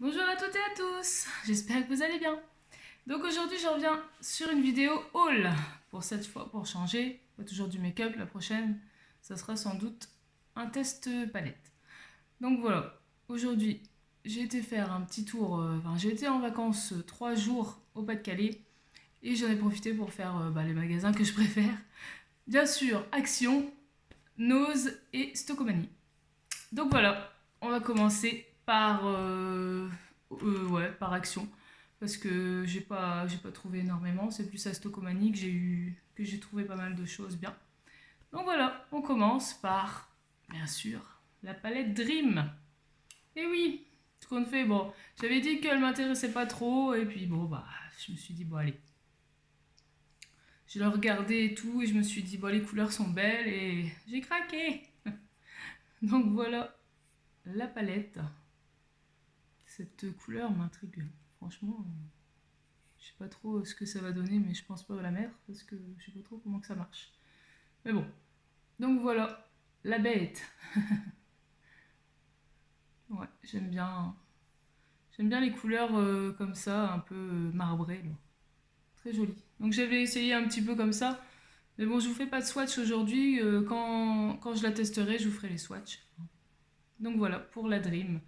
Bonjour à toutes et à tous, j'espère que vous allez bien. Donc aujourd'hui je reviens sur une vidéo haul, pour cette fois, pour changer, pas toujours du make-up, la prochaine, ça sera sans doute un test palette. Donc voilà, aujourd'hui j'ai été faire un petit tour, j'ai été en vacances 3 jours au Pas-de-Calais, et j'en ai profité pour faire les magasins que je préfère. Bien sûr, Action, Nose et Stockomanie. Donc voilà, on va commencer par Action parce que j'ai pas trouvé énormément, c'est plus à Stockomanie que j'ai trouvé pas mal de choses bien. Donc voilà, on commence par bien sûr la palette Dream. Et oui, ce qu'on fait, bon, j'avais dit qu'elle m'intéressait pas trop et puis je me suis dit bon allez. Je l'ai regardé et tout et je me suis dit bon les couleurs sont belles et j'ai craqué. Donc voilà la palette. Cette couleur m'intrigue. Franchement, je sais pas trop ce que ça va donner, mais je pense pas la mettre parce que je sais pas trop comment que ça marche. Mais bon. Donc voilà, la bête. Ouais, j'aime bien. J'aime bien les couleurs comme ça, un peu marbrées. Là. Très joli. Donc j'avais essayé un petit peu comme ça. Mais bon, je vous fais pas de swatch aujourd'hui. Quand je la testerai, je vous ferai les swatchs. Donc voilà, pour la Dream.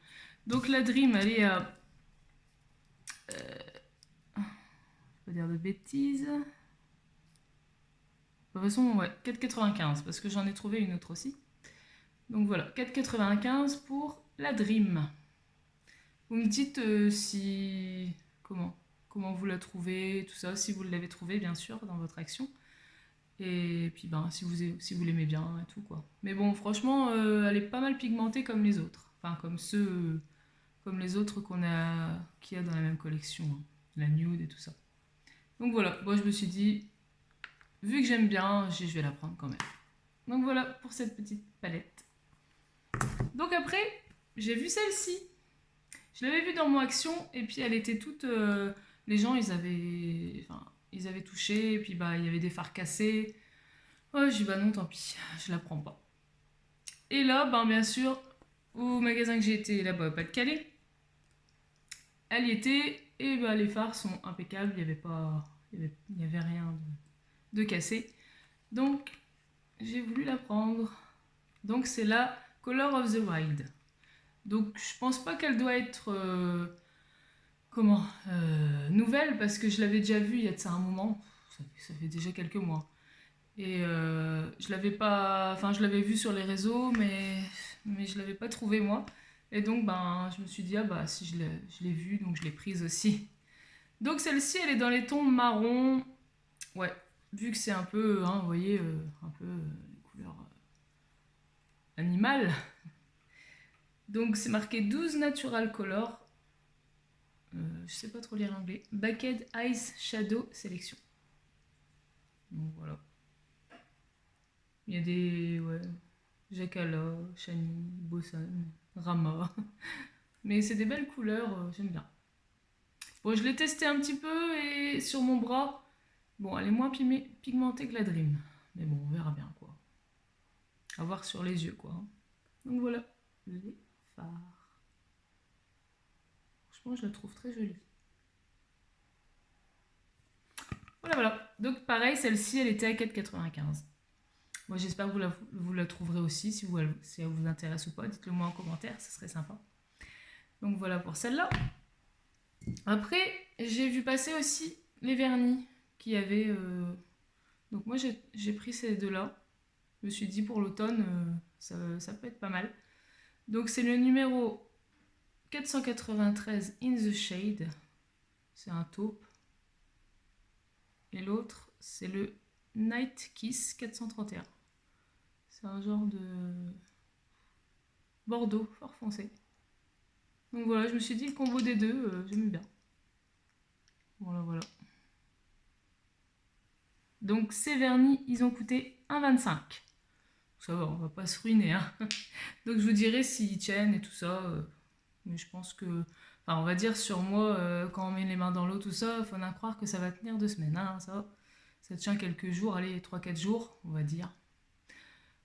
Donc la Dream, elle est à... je vais pas dire de bêtises. De toute façon, ouais, 4,95 parce que j'en ai trouvé une autre aussi. Donc voilà, 4,95 pour la Dream. Vous me dites si... Comment vous la trouvez, tout ça, si vous l'avez trouvée bien sûr dans votre action. Et puis si vous l'aimez bien et tout quoi. Mais bon, franchement, elle est pas mal pigmentée comme les autres. Enfin, comme les autres qu'il y a dans la même collection. Hein. La nude et tout ça. Donc voilà, moi je me suis dit, vu que j'aime bien, je vais la prendre quand même. Donc voilà pour cette petite palette. Donc après, j'ai vu celle-ci. Je l'avais vue dans mon action et puis elle était toute... les gens, ils avaient touché et puis il y avait des fards cassés. Oh, j'ai dit bah non, tant pis, je la prends pas. Et là, bien sûr, au magasin que j'ai été là-bas, pas de Calais, elle y était et les fards sont impeccables, il y avait rien de cassé. Donc, j'ai voulu la prendre. Donc c'est la Color of the Wild. Donc je pense pas qu'elle doit être nouvelle parce que je l'avais déjà vue il y a de ça un moment. Ça fait déjà quelques mois. Et je l'avais pas, je l'avais vue sur les réseaux, mais je l'avais pas trouvée moi. Et donc je me suis dit si je l'ai vue donc je l'ai prise aussi. Donc celle-ci elle est dans les tons marron. Ouais, vu que c'est un peu, vous voyez, un peu les couleurs animales. Donc c'est marqué 12 Natural Color. Je sais pas trop lire l'anglais. Baked Eyes Shadow Sélection. Donc voilà. Il y a des. Ouais. Jacala, Shani, Bossan, Rama. Mais c'est des belles couleurs, j'aime bien. Bon, je l'ai testé un petit peu et sur mon bras. Bon, elle est moins pigmentée que la Dream. Mais bon, on verra bien quoi. À voir sur les yeux quoi. Donc voilà, les fards. Franchement, je la trouve très jolie. Voilà. Donc pareil, celle-ci, elle était à 4,95. Moi, j'espère que vous la trouverez aussi. Si elle vous intéresse ou pas, dites-le moi en commentaire, ce serait sympa. Donc voilà pour celle-là. Après, j'ai vu passer aussi les vernis qu'il y avait. Donc moi, j'ai pris ces deux-là. Je me suis dit pour l'automne, ça peut être pas mal. Donc c'est le numéro 493 In the Shade. C'est un taupe. Et l'autre, c'est le Night Kiss 431. C'est un genre de bordeaux fort foncé. Donc voilà, je me suis dit le combo des deux, j'aime bien. Voilà. Donc ces vernis, ils ont coûté 1,25. Ça va, on va pas se ruiner. Hein. Donc je vous dirai s'ils tiennent et tout ça. Mais je pense que... on va dire sur moi, quand on met les mains dans l'eau, tout ça, il faut bien croire que ça va tenir 2 semaines. Hein, ça tient quelques jours, allez, 3-4 jours, on va dire.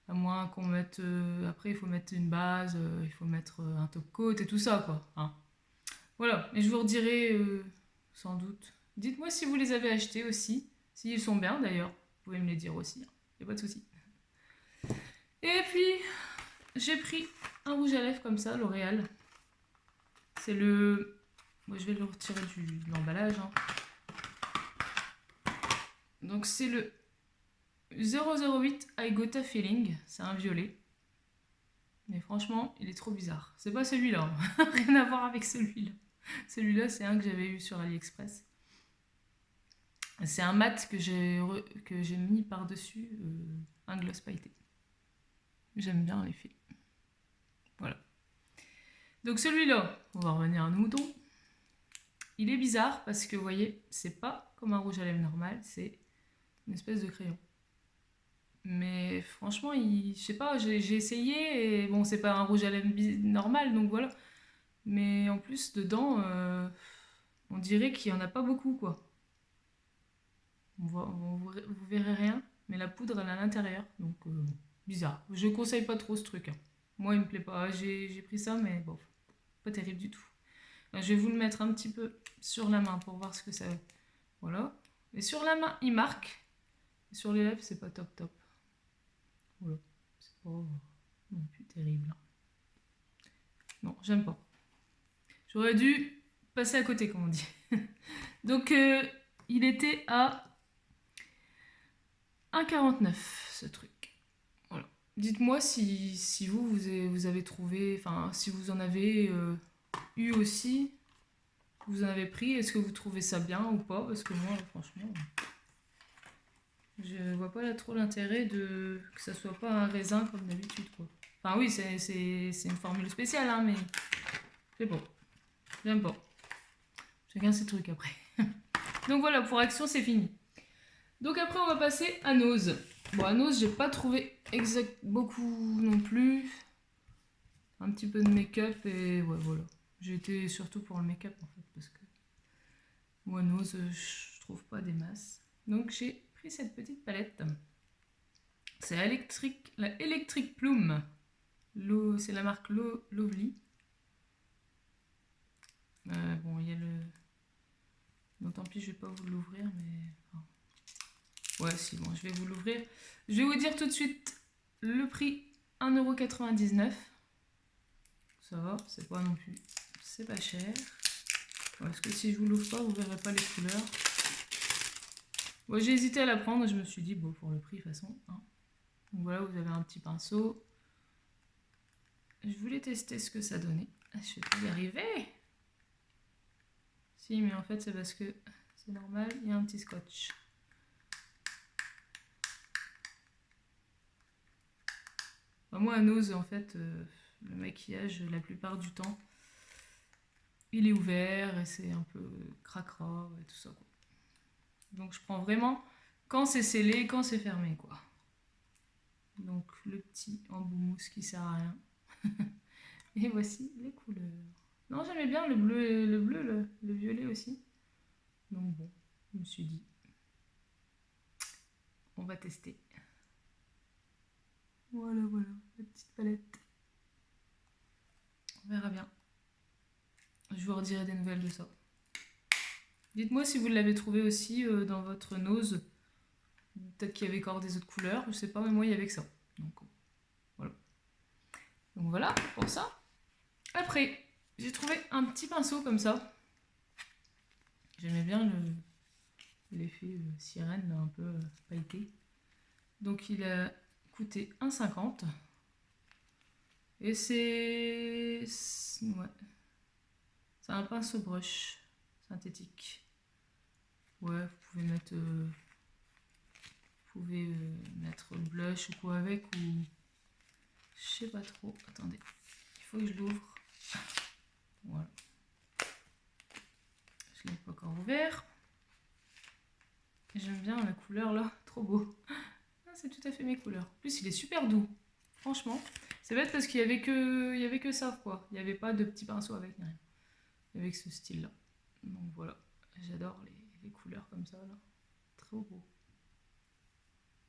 À moins qu'on mette... après, il faut mettre une base, il faut mettre un top coat et tout ça, quoi. Hein. Voilà, et je vous redirai sans doute. Dites-moi si vous les avez achetés aussi, s'ils sont bien d'ailleurs. Vous pouvez me les dire aussi, il n'y a pas de souci. Et puis, j'ai pris un rouge à lèvres comme ça, L'Oréal. C'est le... Moi, je vais le retirer de l'emballage. Hein. Donc, c'est le 008 I Got a Feeling. C'est un violet. Mais franchement, il est trop bizarre. C'est pas celui-là. Hein. Rien à voir avec celui-là. Celui-là, c'est un que j'avais eu sur AliExpress. C'est un mat que j'ai mis par-dessus un gloss pailleté. J'aime bien l'effet. Voilà. Donc celui-là, on va revenir à nos moutons. Il est bizarre parce que, vous voyez, c'est pas comme un rouge à lèvres normal, c'est une espèce de crayon. Mais franchement, je sais pas, j'ai essayé et bon, c'est pas un rouge à lèvres normal, donc voilà. Mais en plus, dedans, on dirait qu'il y en a pas beaucoup, quoi. Vous verrez rien, mais la poudre elle est à l'intérieur, donc bizarre. Je conseille pas trop ce truc. Hein. Moi, il me plaît pas. J'ai pris ça, mais bon, pas terrible du tout. Là, je vais vous le mettre un petit peu sur la main pour voir ce que ça. Voilà. Et sur la main, il marque. Et sur les lèvres, c'est pas top top. Voilà. C'est pas non plus terrible. Non, j'aime pas. J'aurais dû passer à côté, comme on dit. Donc, il était à 1,49 ce truc. Voilà. Dites-moi si vous avez trouvé, enfin si vous en avez eu aussi, vous en avez pris, est-ce que vous trouvez ça bien ou pas? Parce que moi, franchement, je vois pas là trop l'intérêt de que ça soit pas un raisin comme d'habitude, quoi. Enfin oui, c'est une formule spéciale, hein, mais c'est bon. J'aime pas. Chacun ses trucs après. Donc voilà, pour Action, c'est fini. Donc après, on va passer à Nose. Bon, à Nose, j'ai pas trouvé beaucoup non plus. Un petit peu de make-up et ouais, voilà. J'ai été surtout pour le make-up en fait, parce que moi, Nose, je trouve pas des masses. Donc j'ai pris cette petite palette. C'est la Electric Plume. C'est la marque Lovely. Bon, il y a le... Non, tant pis, je vais pas vous l'ouvrir, mais... Enfin... Ouais, si, bon, je vais vous l'ouvrir. Je vais vous dire tout de suite le prix, 1,99 €. Ça va, c'est pas non plus... C'est pas cher. Parce que si je vous l'ouvre pas, vous verrez pas les couleurs. Bon, j'ai hésité à la prendre, je me suis dit, bon, pour le prix, de toute façon. Hein. Donc voilà, vous avez un petit pinceau. Je voulais tester ce que ça donnait. Je vais pas y arriver. Si, mais en fait, c'est parce que c'est normal, il y a un petit scotch. Moi, à Nose, en fait, le maquillage, la plupart du temps, il est ouvert et c'est un peu cracra et tout ça, quoi. Donc, je prends vraiment quand c'est scellé, quand c'est fermé, quoi. Donc, le petit embout mousse qui sert à rien. Et voici les couleurs. Non, j'aimais bien le bleu, le violet aussi. Donc, bon, je me suis dit, on va tester. Voilà, voilà, la petite palette. On verra bien. Je vous redirai des nouvelles de ça. Dites-moi si vous l'avez trouvé aussi dans votre Nose. Peut-être qu'il y avait encore des autres couleurs, je sais pas, mais moi il y avait que ça. Donc voilà. Donc voilà pour ça. Après, j'ai trouvé un petit pinceau comme ça. J'aimais bien l'effet sirène un peu pailleté. Donc il a coûté 1,50 €. Et c'est... Ouais. C'est un pinceau brush synthétique. Ouais, vous pouvez mettre... mettre blush ou quoi avec, ou je sais pas trop. Attendez, il faut que je l'ouvre. Voilà. Je l'ai pas encore ouvert. J'aime bien la couleur là, trop beau. Ah, c'est tout à fait mes couleurs. En plus, il est super doux. Franchement, c'est bête parce qu'il y avait que ça, quoi. Il n'y avait pas de petits pinceaux avec rien. Avec ce style là. Donc voilà, j'adore les couleurs comme ça là. Trop beau.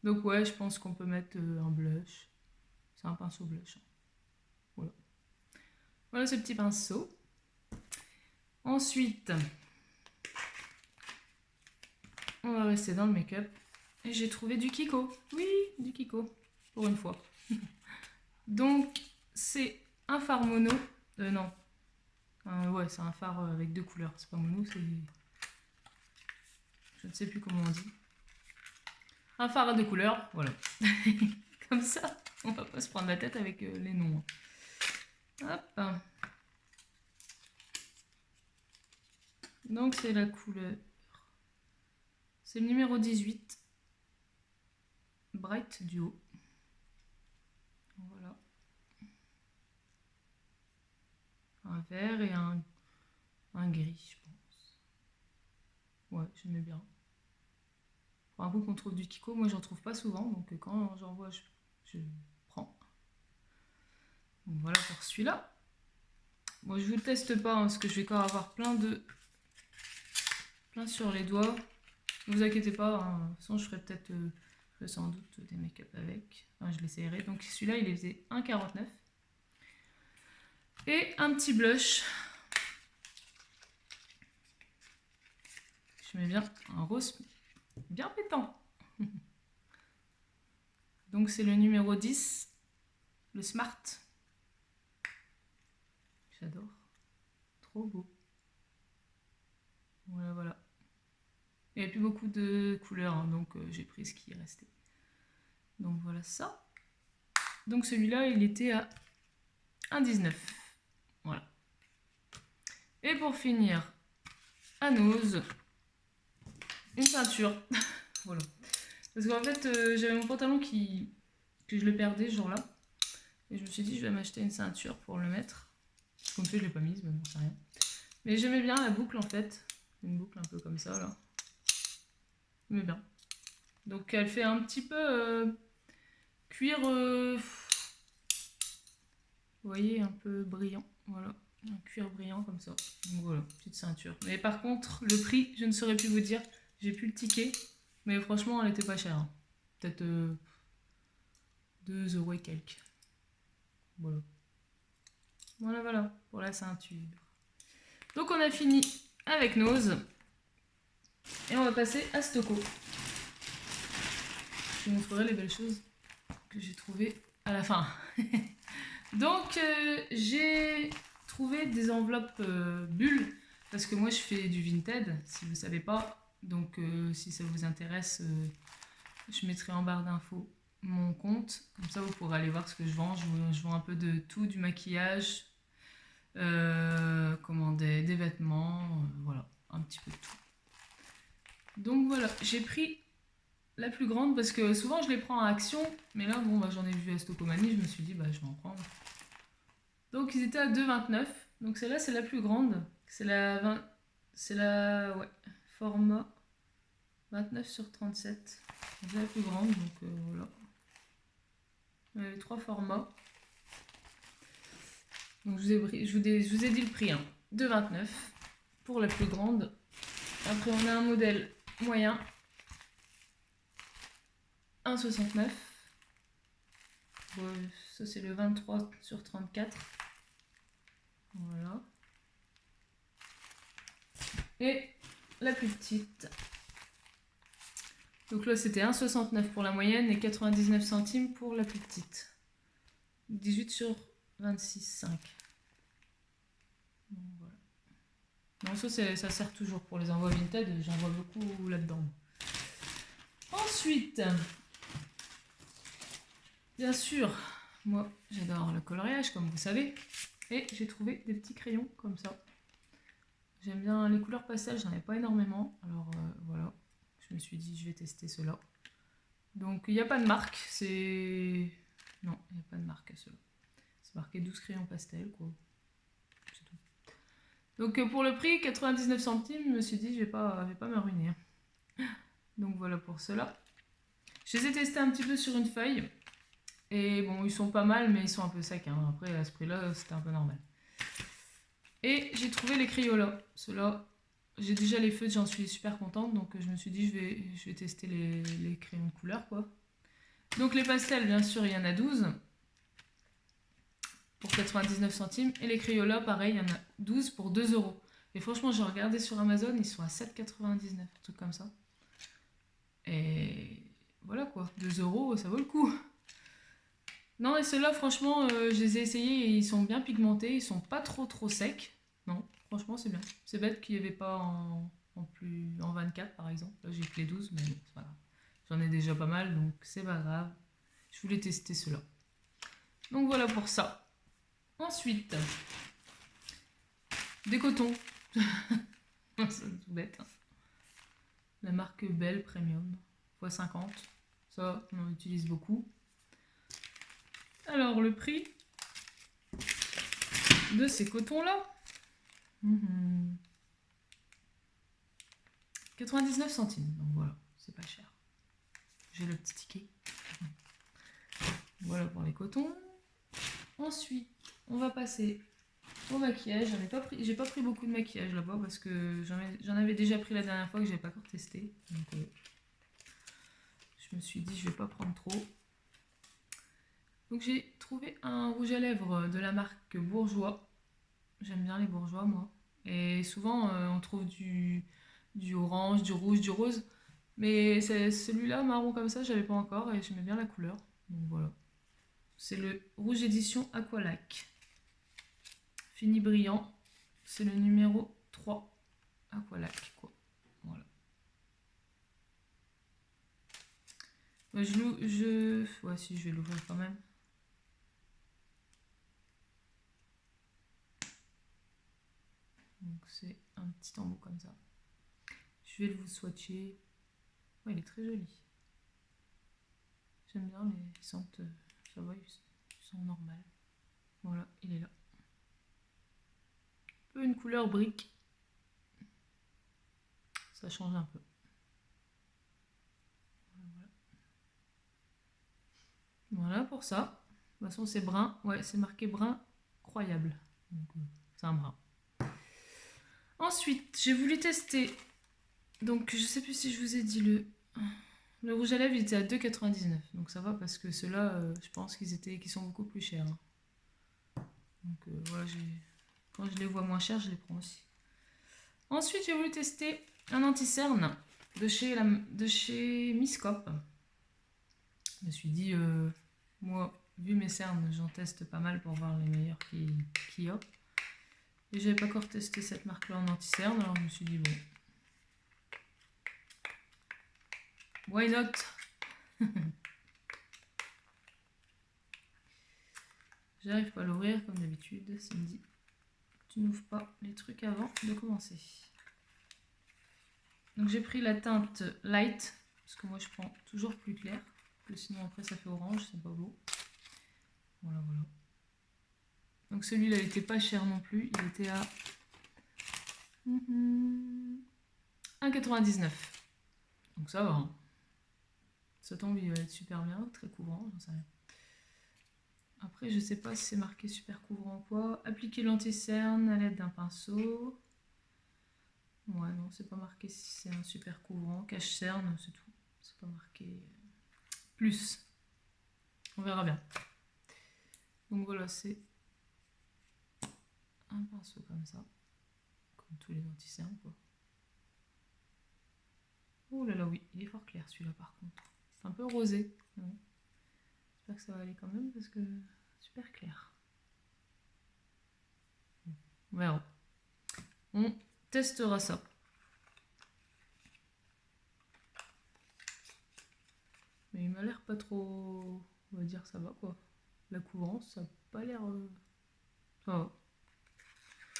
Donc ouais, je pense qu'on peut mettre un blush. C'est un pinceau blush. Hein. Voilà. Voilà ce petit pinceau. Ensuite, on va rester dans le make-up. Et j'ai trouvé du Kiko. Oui, du Kiko. Pour une fois. Donc, c'est un fard mono. Non. Ouais, c'est un fard avec 2 couleurs. C'est pas mono, c'est... Je ne sais plus comment on dit. Un fard à 2 couleurs, voilà. Comme ça, on va pas se prendre la tête avec les noms. Hop. Donc, c'est la couleur... C'est le numéro 18. Bright Duo. Voilà. Un vert et un gris, je pense. Ouais, j'aimais bien. Pour un coup qu'on trouve du Kiko, moi j'en trouve pas souvent, donc quand j'en vois, je prends. Donc voilà pour celui-là. Bon, je vous le teste pas, hein, parce que je vais encore avoir plein sur les doigts. Ne vous inquiétez pas, hein. De toute façon je ferai peut-être, sans doute des make-up avec. Enfin, je l'essayerai. Donc celui-là, il faisait 1,49. Et un petit blush. Je mets bien un rose bien pétant. Donc c'est le numéro 10, le Smart. J'adore. Trop beau. Voilà, voilà. Il n'y avait plus beaucoup de couleurs, hein, donc j'ai pris ce qui est resté. Donc voilà ça. Donc celui-là, il était à 1,19. Voilà. Et pour finir, à nose, une ceinture. Voilà. Parce qu'en fait, j'avais mon pantalon que je le perdais ce jour-là. Et je me suis dit, je vais m'acheter une ceinture pour le mettre. Comme ça, je ne l'ai pas mise, mais bon, c'est rien. Mais j'aimais bien la boucle en fait. Une boucle un peu comme ça là. J'aimais bien. Donc elle fait un petit peu cuir, vous voyez, un peu brillant. Voilà, un cuir brillant comme ça. Donc voilà, petite ceinture. Mais par contre, le prix, je ne saurais plus vous dire. J'ai plus le ticket. Mais franchement, elle était pas chère. Hein. Peut-être 2 € et quelques. Voilà. Voilà, voilà, pour la ceinture. Donc on a fini avec Nose. Et on va passer à Stocco. Je vous montrerai les belles choses que j'ai trouvées à la fin. Donc j'ai trouvé des enveloppes bulles. Parce que moi je fais du Vinted, si vous ne savez pas. Donc si ça vous intéresse, je mettrai en barre d'infos mon compte. Comme ça vous pourrez aller voir ce que je vends. Je vends un peu de tout, du maquillage. Des vêtements, voilà, un petit peu de tout. Donc voilà, j'ai pris la plus grande parce que souvent je les prends à Action, mais là bon, j'en ai vu à Stocomanie, je me suis dit je vais en prendre. Donc ils étaient à 2,29, donc celle-là c'est la plus grande, c'est la format 29/37, c'est la plus grande, donc voilà. Il y avait 3 formats. Donc je vous ai dit le prix, hein. 2,29 pour la plus grande. Après on a un modèle moyen, 1,69. Ça c'est le 23/34. Voilà. Et la plus petite. Donc là c'était 1,69 pour la moyenne et 99 centimes pour la plus petite. 18/26,5. Donc voilà. Non, ça sert toujours pour les envois Vinted, j'en vois beaucoup là-dedans. Ensuite, bien sûr, moi j'adore le coloriage comme vous savez, et j'ai trouvé des petits crayons comme ça. J'aime bien les couleurs pastel, j'en ai pas énormément, alors voilà, je me suis dit je vais tester cela. Donc il n'y a pas de marque, c'est... Non, il n'y a pas de marque à cela. C'est marqué 12 crayons pastel, quoi. C'est tout. Donc pour le prix, 99 centimes, je me suis dit je vais pas me ruiner. Donc voilà pour cela. Je les ai testés un petit peu sur une feuille. Et bon, ils sont pas mal, mais ils sont un peu secs. Hein. Après, à ce prix-là, c'était un peu normal. Et j'ai trouvé les Crayola. Ceux-là, j'ai déjà les feutres, j'en suis super contente. Donc je me suis dit, je vais tester les crayons de couleur, quoi. Donc les pastels, bien sûr, il y en a 12 pour 99 centimes. Et les Crayola, pareil, il y en a 12 pour 2 €. Et franchement, j'ai regardé sur Amazon, ils sont à 7,99, un truc comme ça. Et voilà quoi, 2 €, ça vaut le coup. Non, et ceux-là, franchement, je les ai essayés et ils sont bien pigmentés, ils sont pas trop secs. Non, franchement, c'est bien. C'est bête qu'il n'y avait pas en 24 par exemple. Là, j'ai que les 12, mais bon, c'est pas grave. J'en ai déjà pas mal, donc c'est pas grave. Je voulais tester ceux-là. Donc voilà pour ça. Ensuite, des cotons. C'est tout bête. Hein. La marque Belle Premium x50. Ça, on en utilise beaucoup. Alors, le prix de ces cotons-là, 99 centimes. Donc voilà, c'est pas cher. J'ai le petit ticket. Voilà pour les cotons. Ensuite, on va passer au maquillage. J'ai pas pris beaucoup de maquillage là-bas parce que j'en avais déjà pris la dernière fois que j'avais pas encore testé. Donc, je me suis dit je vais pas prendre trop. Donc j'ai trouvé un rouge à lèvres de la marque Bourjois. J'aime bien les Bourjois moi. Et souvent on trouve du orange, du rouge, du rose. Mais celui-là marron comme ça, j'avais pas encore et j'aimais bien la couleur. Donc voilà. C'est le rouge édition Aqualac. Fini brillant. C'est le numéro 3 Aqualac quoi. Voilà. Ouais, ouais, si je vais l'ouvrir quand même. Donc c'est un petit embout comme ça. Je vais le vous swatcher. Ouais, il est très joli. J'aime bien les scentes, ça va, ils sont normales. Voilà, il est là. Un peu une couleur brique. Ça change un peu. Voilà pour ça. De toute façon, c'est brun. Ouais, c'est marqué brun croyable. Donc, c'est un brun. Ensuite, j'ai voulu tester. Donc, je sais plus si je vous ai dit le rouge à lèvres, il était à 2,99. Donc, ça va parce que ceux-là, je pense qu'ils sont beaucoup plus chers. Donc, voilà, quand je les vois moins chers, je les prends aussi. Ensuite, j'ai voulu tester un anti-cerne de chez Miscop. Je me suis dit, moi, vu mes cernes, j'en teste pas mal pour voir les meilleurs qu'il y a. Et j'avais pas encore testé cette marque-là en anti-cerne, alors je me suis dit, bon, why not? J'arrive pas à l'ouvrir comme d'habitude, ça me dit, tu n'ouvres pas les trucs avant de commencer. Donc j'ai pris la teinte light, parce que moi je prends toujours plus clair, parce que sinon après ça fait orange, c'est pas beau. Voilà. Donc celui-là il était pas cher non plus, il était à 1,99. Donc ça va. Hein. Ça tombe, il va être super bien, très couvrant, j'en sais rien. Après, je sais pas si c'est marqué super couvrant ou quoi. Appliquer l'anti-cerne à l'aide d'un pinceau. Ouais, non, c'est pas marqué si c'est un super couvrant. Cache-cerne, c'est tout. C'est pas marqué plus. On verra bien. Donc voilà, c'est un pinceau comme ça. Comme tous les anti-cernes, quoi. Oh là là, oui, il est fort clair celui-là par contre. C'est un peu rosé. Ouais. J'espère que ça va aller quand même parce que super clair. On verra. On testera ça. Mais il m'a l'air pas trop... On va dire ça va quoi. La couvrance, ça n'a pas l'air... Ça va.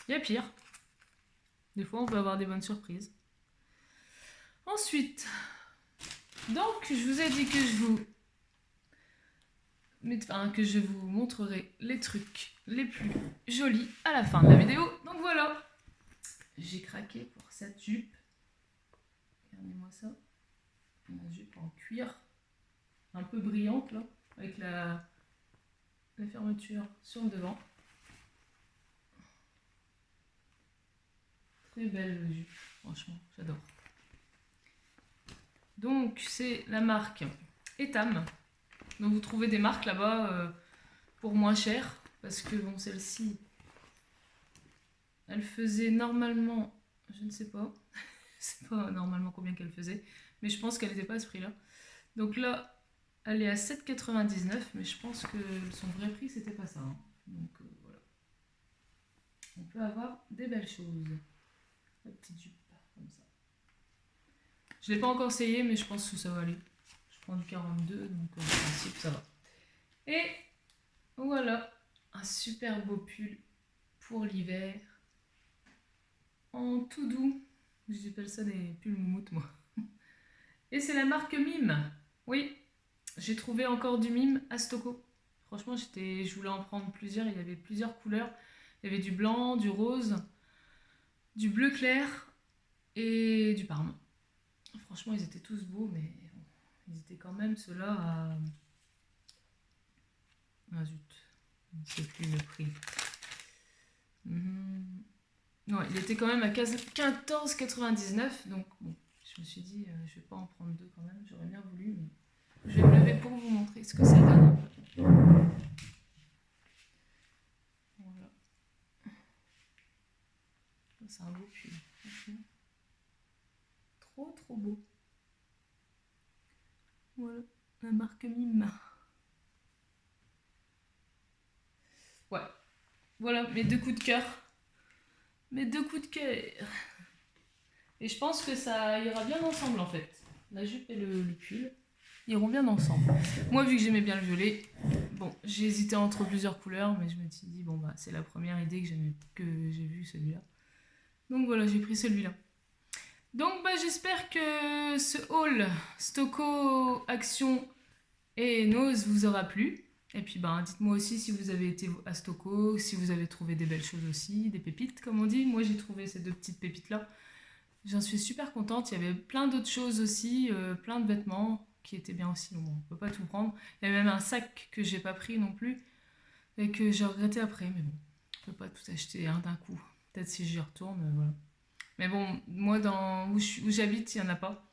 Il y a pire. Des fois, on peut avoir des bonnes surprises. Ensuite, donc, je vous ai dit que je vous montrerai les trucs les plus jolis à la fin de la vidéo. Donc voilà, j'ai craqué pour cette jupe. Regardez-moi ça. Une jupe en cuir, un peu brillante là, avec la fermeture sur le devant. Très belle jupe, franchement, j'adore. Donc c'est la marque Etam. Donc vous trouvez des marques là-bas pour moins cher. Parce que bon, celle-ci, Elle faisait normalement, je ne sais pas, je sais pas normalement combien qu'elle faisait, mais je pense qu'elle n'était pas à ce prix-là. Donc là, elle est à 7,99, mais je pense que son vrai prix, c'était pas ça. Hein. Donc voilà. On peut avoir des belles choses. La petite jupe, comme ça. Je ne l'ai pas encore essayé, mais je pense que ça va aller. Je prends du 42, donc en principe, ça va. Et voilà, un super beau pull pour l'hiver. En tout doux. J'appelle ça des pulls moumoutes, moi. Et c'est la marque Mime. Oui, j'ai trouvé encore du Mime à Stocko. Franchement, je voulais en prendre plusieurs. Il y avait plusieurs couleurs. Il y avait du blanc, du rose, du bleu clair et du parme. Franchement, ils étaient tous beaux, mais bon, ils étaient quand même ceux-là à... Ah zut, je ne sais plus le prix. Ouais, il était quand même à 14,99. Donc bon, je me suis dit, je vais pas en prendre deux quand même. J'aurais bien voulu, mais je vais me lever pour vous montrer ce que ça donne. Voilà. C'est un beau pull. Trop trop beau. Voilà, la marque Mime. Ouais, voilà mes deux coups de cœur. Mes deux coups de cœur. Et je pense que ça ira bien ensemble en fait. La jupe et le pull iront bien ensemble. Moi, vu que j'aimais bien le violet, bon, j'ai hésité entre plusieurs couleurs, mais je me suis dit, bon, bah, c'est la première idée que j'ai vue, celui-là. Donc voilà, j'ai pris celui-là. Donc, bah, j'espère que ce haul Stocko Action et Nose vous aura plu. Et puis, bah, dites-moi aussi si vous avez été à Stocko, si vous avez trouvé des belles choses aussi, des pépites, comme on dit. Moi, j'ai trouvé ces deux petites pépites-là. J'en suis super contente. Il y avait plein d'autres choses aussi, plein de vêtements qui étaient bien aussi. Bon, on peut pas tout prendre. Il y avait même un sac que j'ai pas pris non plus et que j'ai regretté après. Mais bon, on peut pas tout acheter hein, d'un coup. Peut-être si j'y retourne, voilà. Mais bon, moi où j'habite, il y en a pas.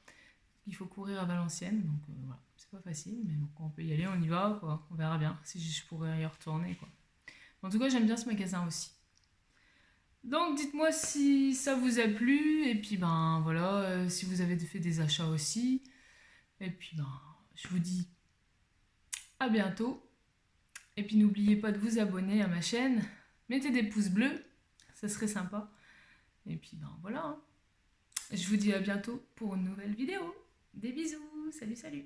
Il faut courir à Valenciennes, donc voilà, c'est pas facile, mais bon, quand on peut y aller, on y va, quoi. On verra bien si je pourrais y retourner, quoi. En tout cas, j'aime bien ce magasin aussi. Donc dites-moi si ça vous a plu et puis ben voilà si vous avez fait des achats aussi et puis ben je vous dis à bientôt et puis n'oubliez pas de vous abonner à ma chaîne, mettez des pouces bleus, ça serait sympa et puis ben voilà hein. Je vous dis à bientôt pour une nouvelle vidéo. Des bisous, salut salut.